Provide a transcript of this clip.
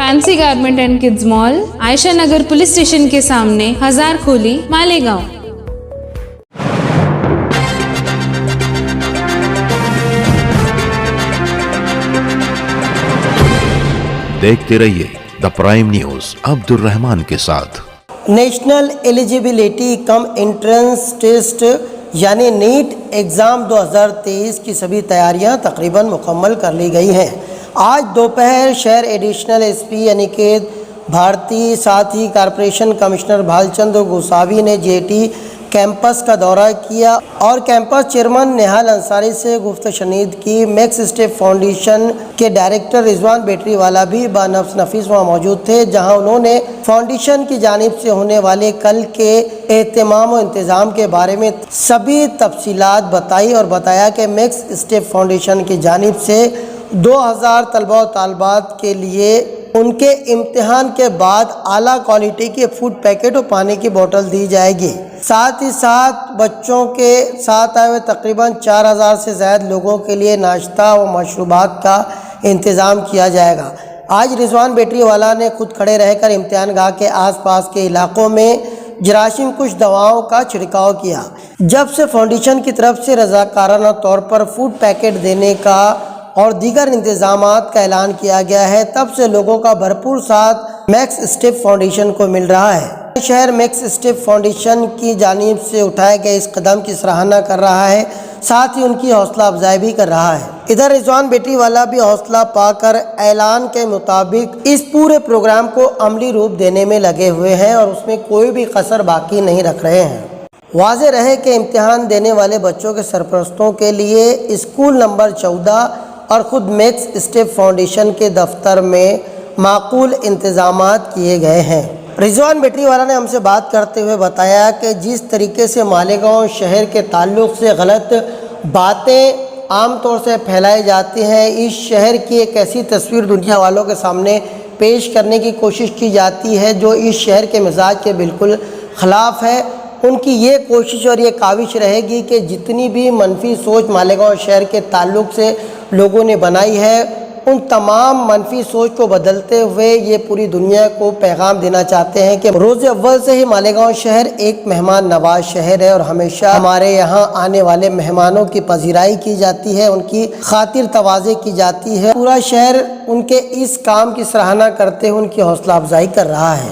Fancy garment and kids mall, Ayesha Nagar police station के सामने, हजार खोली, मालेगांव। देखते रहिए the Prime News Abdul Rahman के साथ। National eligibility cum entrance test यानी नीट एग्ज़ाम 2023 की सभी तैयारियां तकरीबन मुकम्मल कर ली गई हैं। आज दोपहर शहर एडिशनल एसपी अनिकेत भारती साथ ही कॉरपोरेशन कमिश्नर भालचंद गोसावी ने जेटी कैंपस का दौरा किया और कैंपस चेयरमैन नेहाल अंसारी से गुफ्तशनीद की। मैक्स स्टेप फाउंडेशन के डायरेक्टर रिजवान बेटरीवाला भी बानफ्स नफीस वहाँ मौजूद थे, जहां उन्होंने फाउंडेशन की जानिब से होने वाले कल के एहतमाम और इंतज़ाम के बारे में सभी तफसीलात बताई और बताया कि मैक्स स्टेप फाउंडेशन की जानिब से 2000 तलबा और तालबात के लिए उनके इम्तिहान के बाद आला क्वालिटी के फूड पैकेट और पानी की बोतल दी जाएगी। साथ ही साथ बच्चों के साथ आए हुए तकरीबन 4000 से ज़्यादा लोगों के लिए नाश्ता व मशरूबात का इंतज़ाम किया जाएगा। आज रिजवान बेटरीवाला ने खुद खड़े रहकर इम्तिहान गाह के आसपास के इलाकों में जरासीम कुछ दवाओं का छिड़काव किया। जब से फाउंडेशन की तरफ से रज़ाकाराना तौर पर फूड पैकेट देने का और दीगर इंतजामात का ऐलान किया गया है, तब से लोगों का भरपूर साथ मैक्स स्टेप फाउंडेशन को मिल रहा है। शहर मैक्स स्टेप फाउंडेशन की जानिब से उठाए गए इस कदम की सराहना कर रहा है, साथ ही उनकी हौसला अफजाई भी कर रहा है। इधर रिजवान बेटरीवाला भी हौसला पाकर ऐलान के मुताबिक इस पूरे प्रोग्राम को अमली रूप देने में लगे हुए हैं और उसमें कोई भी कसर बाकी नहीं रख रहे हैं। वाज़ेह रहे कि इम्तिहान देने वाले बच्चों के सरपरस्तों के लिए स्कूल नंबर 14 और ख़ुद मैक्स स्टेप फाउंडेशन के दफ्तर में माकूल इंतज़ामात किए गए हैं। रिजवान बेटरीवाला ने हमसे बात करते हुए बताया कि जिस तरीके से मालेगांव शहर के ताल्लुक़ से गलत बातें आम तौर से फैलाई जाती हैं, इस शहर की एक ऐसी तस्वीर दुनिया वालों के सामने पेश करने की कोशिश की जाती है जो इस शहर के मिजाज के बिल्कुल ख़िलाफ़ है। उनकी ये कोशिश और ये काविश रहेगी कि जितनी भी मनफी सोच मालेगांव शहर के ताल्लुक़ से लोगों ने बनाई है, उन तमाम मनफी सोच को बदलते हुए ये पूरी दुनिया को पैगाम देना चाहते हैं कि रोज़ अव्वल से ही मालेगांव शहर एक मेहमान नवाज शहर है और हमेशा हमारे यहाँ आने वाले मेहमानों की पजीराई की जाती है, उनकी खातिर तवाज़े की जाती है। पूरा शहर उनके इस काम की सराहना करते हुए उनकी हौसला अफजाई कर रहा है।